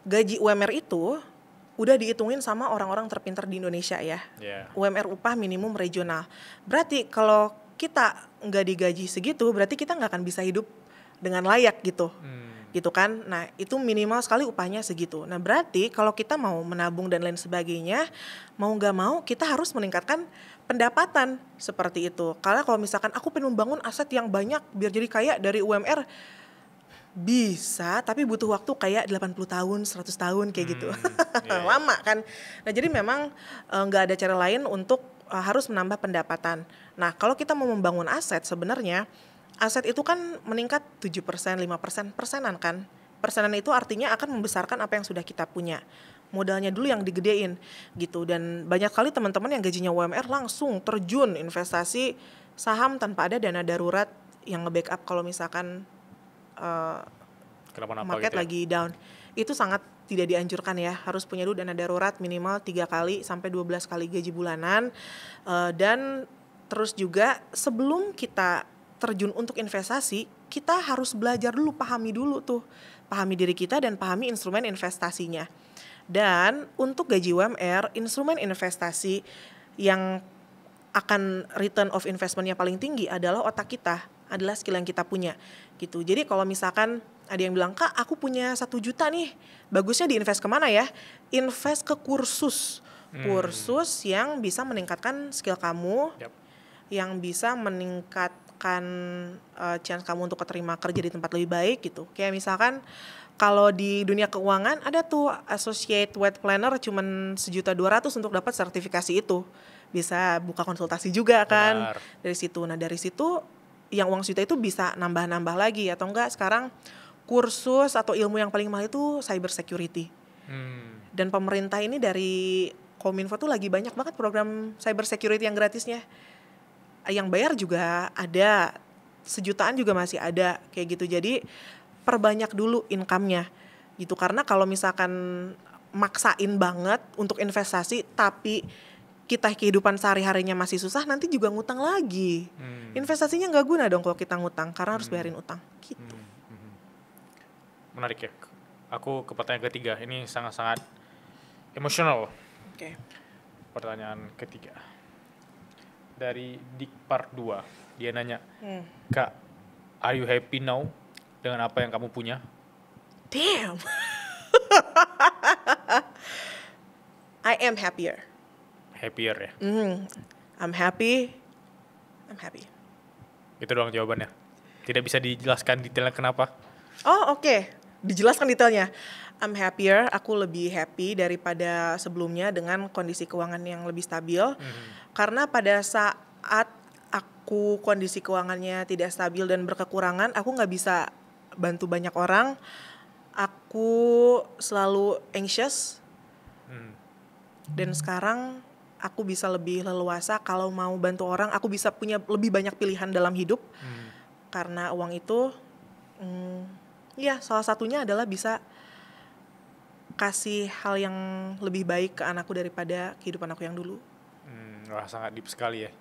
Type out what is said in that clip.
gaji UMR itu udah dihitungin sama orang-orang terpintar di Indonesia ya. UMR upah minimum regional. Berarti kalau kita nggak digaji segitu, berarti kita nggak akan bisa hidup dengan layak gitu. Gitu kan. Nah itu minimal sekali upahnya segitu. Nah berarti kalau kita mau menabung dan lain sebagainya, mau nggak mau kita harus meningkatkan pendapatan seperti itu. Karena kalau misalkan aku pengen membangun aset yang banyak biar jadi kaya dari UMR, bisa, tapi butuh waktu kayak 80 tahun, 100 tahun kayak gitu. Lama kan. Nah jadi memang nggak ada cara lain untuk harus menambah pendapatan. Nah kalau kita mau membangun aset sebenarnya, aset itu kan meningkat 7%, 5%, persenan kan. Persenan itu artinya akan membesarkan apa yang sudah kita punya. Modalnya dulu yang digedein gitu. Dan banyak kali teman-teman yang gajinya UMR langsung terjun investasi saham tanpa ada dana darurat yang nge-backup kalau misalkan market gitu ya? lagi down. Itu sangat tidak dianjurkan ya. Harus punya dulu dana darurat minimal 3 kali sampai 12 kali gaji bulanan. Dan terus juga sebelum kita terjun untuk investasi, kita harus belajar dulu, pahami dulu tuh. Pahami diri kita dan pahami instrumen investasinya. Dan untuk gaji UMR, instrumen investasi yang akan return of investment-nya paling tinggi adalah otak kita, adalah skill yang kita punya gitu. Jadi kalau misalkan ada yang bilang, Kak aku punya 1 juta nih, bagusnya diinvest kemana ya? Invest ke kursus. Kursus yang bisa meningkatkan skill kamu, yang bisa meningkatkan chance kamu untuk keterima kerja di tempat lebih baik gitu. Kayak misalkan kalau di dunia keuangan ada tuh associate wealth planner cuman 1.200.000 untuk dapat sertifikasi itu. Bisa buka konsultasi juga kan. Dari situ. Nah dari situ yang uang sejuta itu bisa nambah-nambah lagi, atau enggak sekarang kursus atau ilmu yang paling mahal itu cyber security. Dan pemerintah ini dari Kominfo tuh lagi banyak banget program cyber security yang gratisnya. Yang bayar juga ada, 1 jutaan juga masih ada kayak gitu. Jadi perbanyak dulu income-nya gitu. Karena kalau misalkan maksain banget untuk investasi tapi kita kehidupan sehari-harinya masih susah, nanti juga ngutang lagi. Investasinya nggak guna dong kalau kita ngutang, karena harus bayarin utang gitu. Menarik ya. Aku ke pertanyaan ketiga. Ini sangat-sangat emosional. Pertanyaan ketiga dari Dik Part 2. Dia nanya, Kak, are you happy now dengan apa yang kamu punya? Damn. I am happier. Happier ya? I'm happy. Itu doang jawabannya? Tidak bisa dijelaskan detailnya kenapa? Oh oke. Dijelaskan detailnya. I'm happier, aku lebih happy daripada sebelumnya dengan kondisi keuangan yang lebih stabil. Karena pada saat aku kondisi keuangannya tidak stabil dan berkekurangan, aku gak bisa bantu banyak orang. Aku selalu anxious. Dan sekarang aku bisa lebih leluasa kalau mau bantu orang, aku bisa punya lebih banyak pilihan dalam hidup. Karena uang itu, salah satunya adalah bisa kasih hal yang lebih baik ke anakku daripada kehidupan aku yang dulu. Wah sangat deep sekali ya.